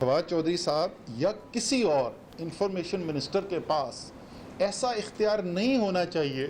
फवाद चौधरी साहब या किसी और इंफॉर्मेशन मिनिस्टर के पास ऐसा इख्तियार नहीं होना चाहिए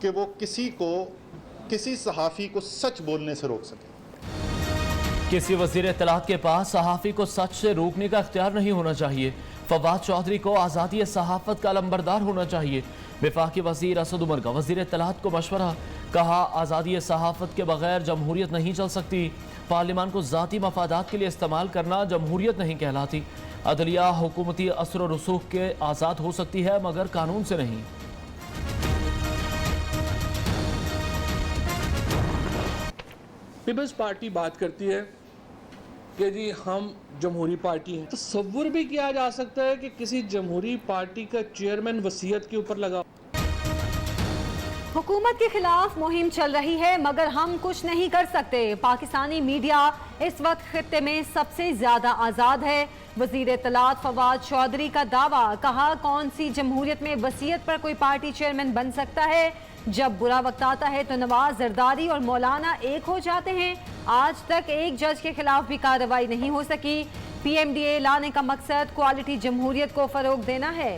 कि वो किसी सहाफ़ी को सच बोलने से रोक सके। किसी वज़ीर इत्तलात के पास सहाफ़ी को सच से रोकने का इख्तियार नहीं होना चाहिए। फवाद चौधरी को आज़ादी सहाफ़त का लंबरदार होना चाहिए। वफाकी वज़ीर असद उमर का वज़ीर इत्तलात को मशवरा, कहा आज़ादी सहाफ़त के बगैर जमहूरियत नहीं चल सकती। पार्लियामान को ज़ाती मफादात के लिए इस्तेमाल करना जमहूरियत नहीं कहलाती। अदलिया हुकूमती असर और रसूख के आज़ाद हो सकती है मगर कानून से नहीं। पीपल्स पार्टी बात करती है कि जी हम जमहूरी पार्टी हैं। तसव्वुर भी किया जा सकता है कि किसी जमहूरी पार्टी का चेयरमैन वसीयत के ऊपर लगा। हुकूमत के खिलाफ मुहिम चल रही है मगर हम कुछ नहीं कर सकते। पाकिस्तानी मीडिया इस वक्त खित्ते में सबसे ज्यादा आज़ाद है। वजीर इत्तलात फवाद चौधरी का दावा, कहा कौन सी जमहूरियत में वसीयत पर कोई पार्टी चेयरमैन बन सकता है। जब बुरा वक्त आता है तो नवाज, जरदारी और मौलाना एक हो जाते हैं। आज तक एक जज के खिलाफ भी कार्रवाई नहीं हो सकी। PMDA लाने का मकसद क्वालिटी जमहूरियत को फरोग देना है।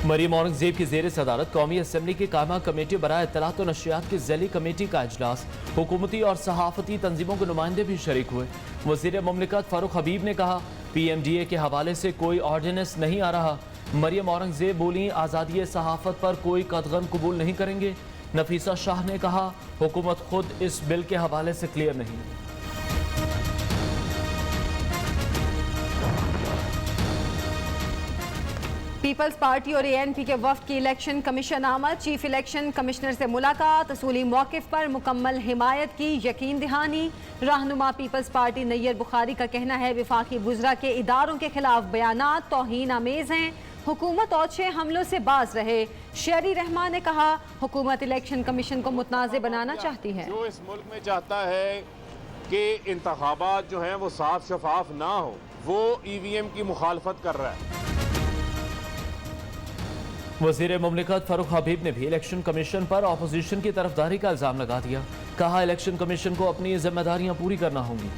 मरीम औरंगजेब की जेर सदारत कौमी असम्बली की कायमा कमेटी बराए इत्तलात और नशियात की ज़ैली कमेटी का इजलास, हुकूमती और सहाफ़ती तंजीमों के नुमाइंदे भी शरीक हुए। वज़ीर मुमलिकत फ़ारूक हबीब ने कहा PMDA के हवाले से कोई ऑर्डिनेंस नहीं आ रहा। मरीम औरंगजेब बोली आज़ादी सहाफ़त पर कोई कदगन कबूल नहीं करेंगे। नफीसा शाह ने कहा हुकूमत खुद इस बिल के हवाले से क्लियर नहीं। पीपल्स पार्टी और ANP के वफ्द की इलेक्शन कमीशन आमद, चीफ इलेक्शन कमिश्नर से मुलाकात, असूली मौक़िफ़ पर मुकम्मल हिमायत की यकीन दहानी। रहनुमा पीपल्स पार्टी नैयर बुखारी का कहना है वफाकी वुज़रा के इदारों के खिलाफ बयानात तौहीन आमेज़ हैं। हुकूमत औछे हमलों से बाज रहे। शेरी रहमान ने कहा हुकूमत इलेक्शन कमीशन को मुतनाज़ बनाना चाहती है। जो इस मुल्क में चाहता है कि इंतखाबात जो हैं वो साफ शफाफ ना हो, वो EVM की मुखालफत कर रहा है। वज़ीर मुमलिकत फ़ारूक हबीब ने भी इलेक्शन कमीशन पर अपोजिशन की तरफदारी का इल्ज़ाम लगा दिया। कहा इलेक्शन कमीशन को अपनी जिम्मेदारियां पूरी करना होंगी।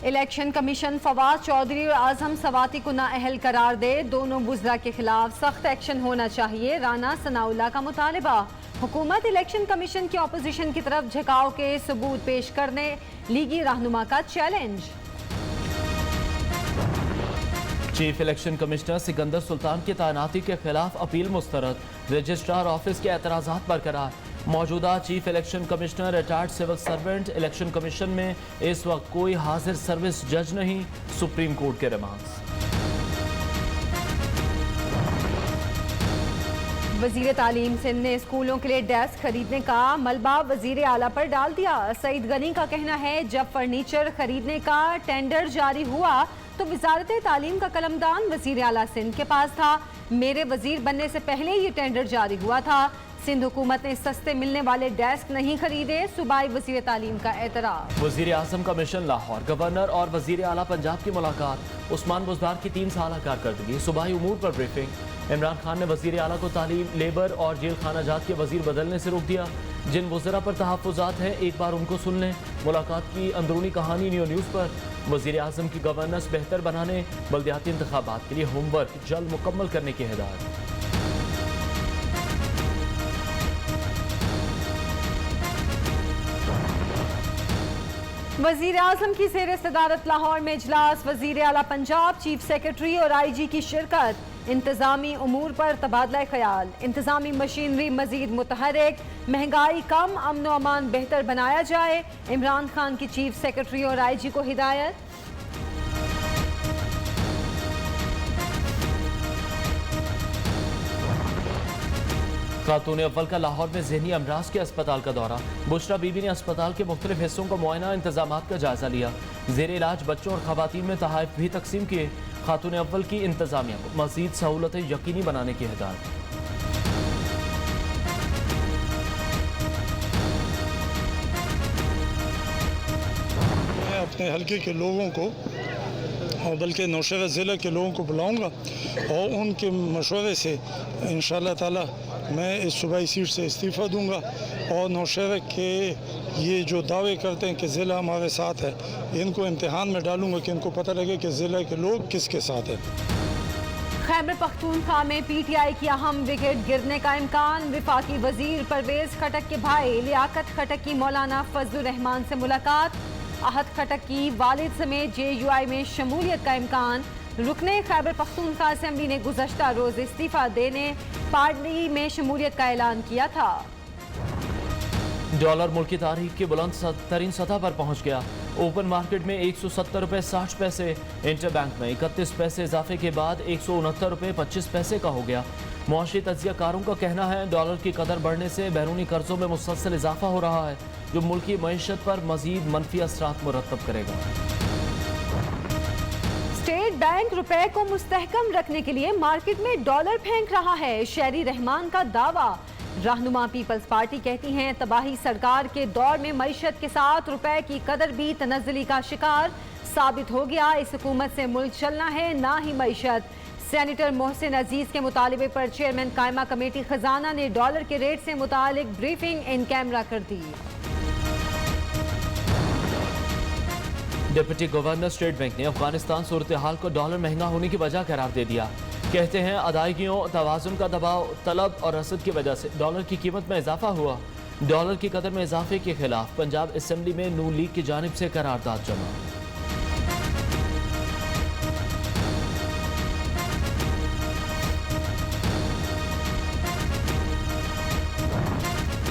इलेक्शन कमीशन फवाद चौधरी और आजम सवाती को नाअहल करार दे। दोनों वुज़रा के खिलाफ सख्त एक्शन होना चाहिए। राना सनाउल्लाह का मुतालबा। हुकूमत इलेक्शन कमीशन की अपोजिशन की तरफ झुकाव के सबूत पेश करने लीगी रहनुमा का challenge. Chief election commissioner Sikandar Sultan की तैनाती के खिलाफ अपील मुस्तरद। रजिस्ट्रार ऑफिस के एतराज़ात बरकरार। मौजूदा chief election commissioner retired civil servant. Election commission में इस वक्त कोई हाजिर सर्विस जज नहीं। सुप्रीम कोर्ट के रिमांड्स। वजीर तालीम सिंध ने स्कूलों के लिए डेस्क खरीदने का मलबा वजीर आला पर डाल दिया। सईद गनी का कहना है जब फर्नीचर खरीदने का टेंडर जारी हुआ तो वजारत तालीम का कलमदान वजीर आला सिंध के पास था। मेरे वजीर बनने से पहले ये टेंडर जारी हुआ था। सिंध हुकूमत ने सस्ते मिलने वाले डेस्क नहीं खरीदे। सूबाई वजीर तालीम का एतराफ़। वजीर आज़म का मिशन लाहौर। गवर्नर और वजीर आला पंजाब की मुलाकात। उस्मान बुज़दार की 3 साल कारकर्दगी। सूबाई उमूर पर ब्रीफिंग। इमरान खान ने वजीर आला को तालीम, लेबर और जेल खाना जात के वजीर बदलने से रोक दिया। जिन वज़रा पर तहफ़्फ़ुज़ात हैं एक बार उनको सुन लें। मुलाकात की अंदरूनी कहानी न्यू न्यूज़ पर। वजीर आज़म की गवर्नेंस बेहतर बनाने, बल्दियाती इंतखाबात के लिए होमवर्क जल्द मुकम्मल करने की हिदायत। वजीर आज़म की ज़ेर सदारत लाहौर में इजलास। वजीर आला पंजाब, चीफ सेक्रेटरी और IG की शिरकत। इंतजामी उमूर पर तबादला ख्याल। इंतजामी मशीनरी मजीद मुतहरिक। महंगाई कम, अमन व अमान बेहतर बनाया जाए। इमरान खान की चीफ सेक्रेटरी और IG को हिदायत। खातून अव्वल का लाहौर में ज़हनी अमराज के अस्पताल का दौरा। बुशरा बीबी ने अस्पताल के मुख्तलिफ हिस्सों का मुआयना, इंतजामात का जायजा लिया। ज़ेर इलाज बच्चों और खवातीन में तहाइफ भी तकसीम किए। खातून अव्वल की इंतजामिया को मज़ीद सहूलतें यकीनी बनाने की हिदायत। अपने हलके के लोगों को और बल्कि नौशहरा ज़िला के लोगों को बुलाऊंगा और उनके मशवरे से इंशाअल्लाह ताला मैं इस सूबाई सीट से इस्तीफ़ा दूंगा और नौशहरा के ये जो दावे करते हैं कि ज़िला हमारे साथ है, इनको इम्तिहान में डालूंगा कि इनको पता लगे कि ज़िला के लोग किसके साथ हैं। खैबर पख्तूनख्वा में पीटीआई की अहम विकेट गिरने का इम्कान। विफाकी वजीर परवेज खटक के भाई लियाकत खटक की मौलाना फजलुर रहमान से मुलाकात। आहत खटक की वालिद समेत JUI में शमूलियत का इम्कान। रुकने खैबर पख्तूनख्वा असेंबली ने गुज़श्ता रोज इस्तीफा देने पार्टी में शमूलियत का ऐलान किया था। डॉलर मुल्क की तारीख की बुलंद तरीन सतह पर पहुंच गया। ओपन मार्केट में 170 रुपये 60 पैसे, इंटर बैंक में 31 पैसे इजाफे के बाद 169 रुपये 25 पैसे का हो गया। मुआशी तज्जियाकारों का कहना है डॉलर की कदर बढ़ने से बैरूनी कर्जों में मुसलसल इजाफा हो रहा है, जो मुल्की मईशत पर मजीद मनफी असरात मुरतब करेगा। स्टेट बैंक रुपए को मुस्तहकम रखने के लिए मार्केट में डॉलर फेंक रहा है, शहरी रहमान का दावा। रहनुमा पीपल्स पार्टी कहती हैं तबाही सरकार के दौर में मईशत के साथ रुपए की कदर भी तनज़्ज़ुली का शिकार साबित हो गया। इस हुकूमत से मुल्क चलना है, ना ही मईशत। सेनेटर मोहसिन अजीज के मुतालिबे पर चेयरमैन कायमा कमेटी खजाना ने डॉलर के रेट से मुतालिक ब्रीफिंग इन कैमरा कर दी। डिप्टी गवर्नर स्टेट बैंक ने अफगानिस्तान सूरत हाल को डॉलर महंगा होने की वजह करार दे दिया। कहते हैं अदायगियों, तवाज़ुन का दबाव, तलब और रसद की वजह से डॉलर की कीमत में इजाफा हुआ। डॉलर की कदर में इजाफे के खिलाफ पंजाब असेंबली में नून लीग की जानिब से करारदाद जमा।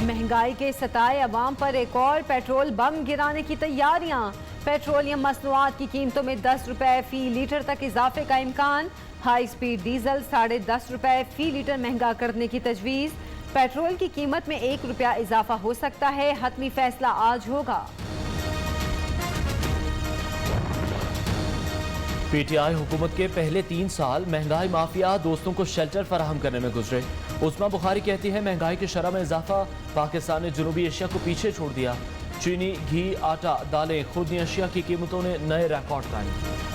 महंगाई के सताए अवाम पर एक और पेट्रोल बम गिराने की तैयारियां। पेट्रोलियम मसनूआत की कीमतों में 10 रुपए फी लीटर तक इजाफे का इम्कान। हाई स्पीड डीजल 10.5 रुपए फी लीटर महंगा करने की तजवीज़। पेट्रोल की कीमत में 1 रुपया इजाफा हो सकता है, हतमी फैसला आज होगा। पीटीआई हुकूमत के पहले 3 साल महंगाई माफिया दोस्तों को शेल्टर फराहम करने में गुजरे। उस्मा बुखारी कहती है महंगाई की शरह में इजाफा पाकिस्तान ने जनूबी एशिया को पीछे छोड़ दिया। चीनी, घी, आटा, दालें, खुदनी अशिया की कीमतों ने नए रिकॉर्ड कायम किए।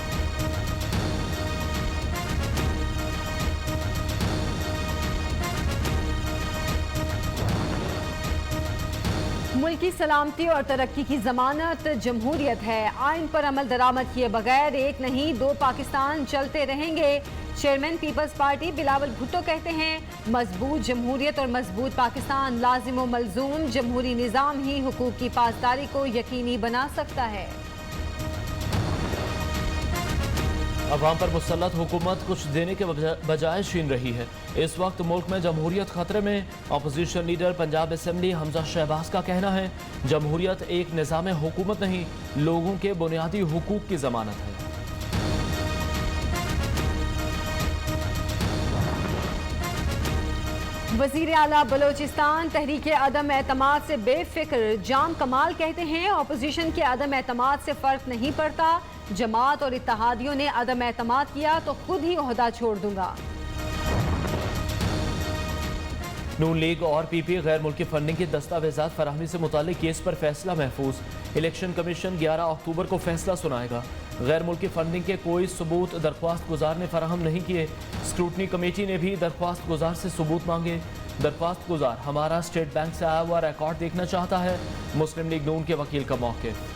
मुल्क की सलामती और तरक्की की जमानत जमहूरियत है। आइन पर अमल दरामद किए बगैर एक नहीं 2 पाकिस्तान चलते रहेंगे। चेयरमैन पीपल्स पार्टी बिलावल भुट्टो कहते हैं मजबूत जमहूरियत और मजबूत पाकिस्तान लाजिम व मलजूम जमहूरी निज़ाम ही हुकूक की पासदारी को यकीनी बना सकता है। अवाम पर मुसल्लत हुकूमत कुछ देने के बजाय छीन रही है। इस वक्त मुल्क में जमहूरियत खतरे में। Opposition leader Punjab assembly Hamza Shahbaz का कहना है जमहूरियत एक निज़ाम हुकूमत नहीं, लोगों के बुनियादी हुकूक की जमानत है। वज़ीर आला बलोचिस्तान तहरीक अदम एतमाद से बेफिक्र। जाम कमाल कहते हैं अपोजिशन के अदम एतमाद से फ़र्क नहीं पड़ता। जमात और इत्तेहादियों ने अदम एतमाद किया तो खुद ही ओहदा छोड़ दूंगा। नून लीग और पीपी गैर मुल्की फंडिंग की दस्तावेजात फराहमी से मुतालिक केस पर फैसला महफूज। इलेक्शन कमीशन 11 अक्टूबर को फैसला सुनाएगा। गैर मुल्की फंडिंग के कोई सबूत दरख्वास्त गुजार ने फराहम नहीं किए। स्क्रूटनी कमेटी ने भी दरख्वास्त गुजार से सबूत मांगे। दरख्वास्त गुजार हमारा स्टेट बैंक से आया हुआ रिकॉर्ड देखना चाहता है। मुस्लिम लीग नून के वकील का मौक़िफ़।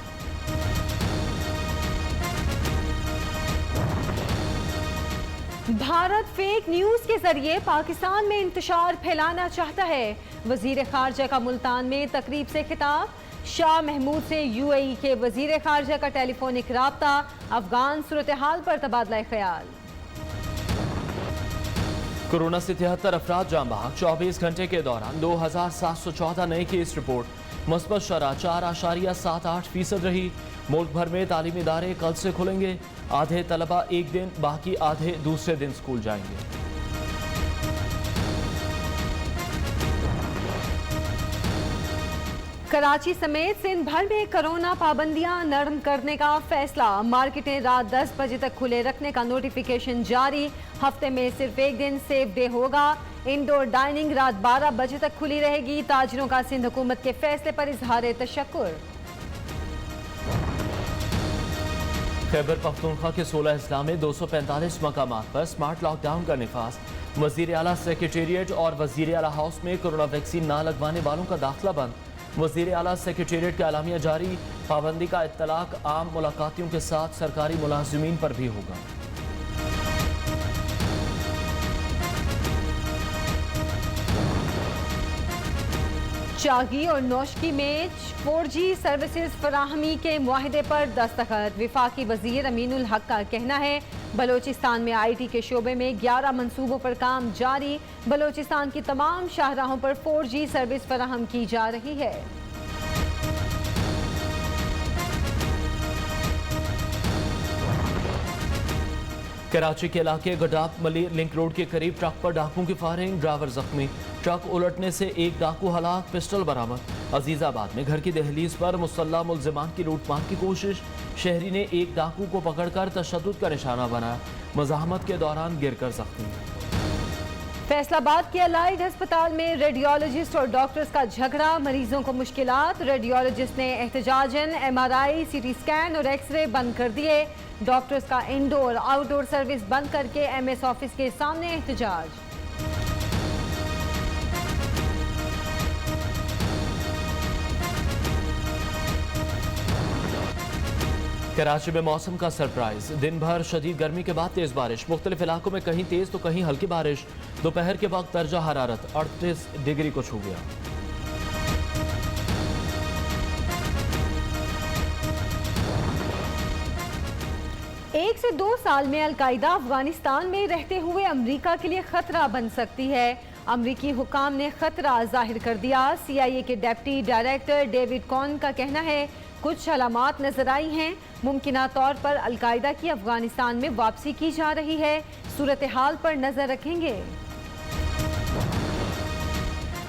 भारत फेक न्यूज के जरिए पाकिस्तान में इंतशार फैलाना चाहता है। वजीर खारजा का मुल्तान में तकरीब से खिताब। शाह महमूद से UAE के वजीर खारजा का टेलीफोनिक राब्ता। अफगान सूरत हाल पर तबादला ख्याल। कोरोना से 73 अफराद जान बहक। 24 घंटे के दौरान 2714 नए केस रिपोर्ट। मुस्बत शरह 4.78% रही। मुल्क भर में तालीमी इदारे कल से खुलेंगे। आधे तलबा एक दिन, बाकी आधे दूसरे दिन स्कूल जाएंगे। कराची समेत सिंध भर में कोरोना पाबंदियां नरम करने का फैसला। मार्केटें रात 10 बजे तक खुले रखने का नोटिफिकेशन जारी। हफ्ते में सिर्फ एक दिन सेफ डे होगा। इंडोर डाइनिंग रात 12 बजे तक खुली रहेगी। ताजिरों का सिंध हुकूमत के फैसले पर इजहार तशक्कुर। खैबर पख्तूनख्वा के 16 अजला में 245 मकामात पर स्मार्ट लॉकडाउन का निफाज। वज़ीर आला सेक्रेटेरिएट और वज़ीर आला हाउस में कोरोना वैक्सीन ना लगवाने वालों का दाखिला बंद। वज़ीर आला सेक्रेटेरिएट का एलामिया जारी। पाबंदी का इत्तलाक आम मुलाकातियों के साथ सरकारी मुलाजिमीन पर भी होगा। चागी और नौशकी में 4G सर्विसेज फराहमी के मुआहदे पर दस्तखत। विफाकी वजीर अमीनुल हक का कहना है बलोचिस्तान में IT के शोबे में 11 मंसूबों पर काम जारी। बलोचिस्तान की तमाम शाहराहों पर 4G सर्विस फराहम की जा रही है। कराची के इलाके गडाप मली लिंक रोड के करीब ट्रक पर डाकुओं की फायरिंग, ड्राइवर जख्मी। ट्रक उलटने से एक डाकू हलाक, पिस्टल बरामद। अजीजाबाद में घर की दहलीज पर मुसल्लह मुल्जिमान की लूटमार की कोशिश। शहरी ने एक डाकू को पकड़कर तशद्दुद का निशाना बनाया, मज़ाहमत के दौरान गिरकर जख्मी। फैसलाबाद के अलाइड अस्पताल में रेडियोलॉजिस्ट और डॉक्टर्स का झगड़ा, मरीजों को मुश्किलात। रेडियोलॉजिस्ट ने एहतजाजन MRI, CT स्कैन और एक्सरे बंद कर दिए। डॉक्टर्स का इंडोर आउटडोर सर्विस बंद करके MS ऑफिस के सामने एहतजाज। कराची में मौसम का सरप्राइज, दिन भर शदीद गर्मी के बाद तेज बारिश। मुख्तलिफ इलाकों में कहीं तेज तो कहीं हल्की बारिश। दोपहर के वक्त दर्जा हरारत 38 डिग्री को छू गया। 1 से 2 साल में अलकायदा अफगानिस्तान में रहते हुए अमरीका के लिए खतरा बन सकती है। अमरीकी हुकाम ने खतरा जाहिर कर दिया। CIA के डेप्टी डायरेक्टर डेविड कॉन का कहना है कुछ अलामात नजर आई हैं। मुमकिना तौर पर अलकायदा की अफगानिस्तान में वापसी की जा रही है। सूरत हाल पर नजर रखेंगे।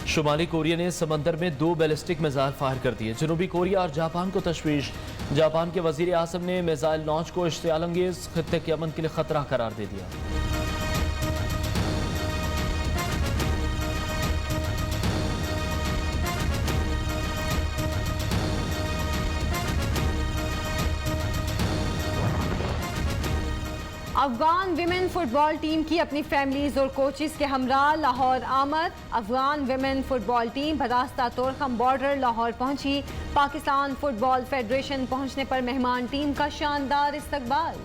शुमाली कोरिया ने समंदर में 2 बैलिस्टिक मिसाइल फायर कर दिए। जनूबी कोरिया और जापान को तशवीश। जापान के वजीर आज़म ने मिसाइल लॉन्च को इश्तियाल अंगेज, खित्ते के अमन के लिए खतरा करार दे दिया। अफगान विमेन फुटबॉल टीम की अपनी फैमिलीज और कोचेस के हमरा लाहौर आमद। अफगान विमेन फुटबॉल टीम बरास्ता तोरखम बॉर्डर लाहौर पहुंची। पाकिस्तान फुटबॉल फेडरेशन पहुंचने पर मेहमान टीम का शानदार इस्तकबाल।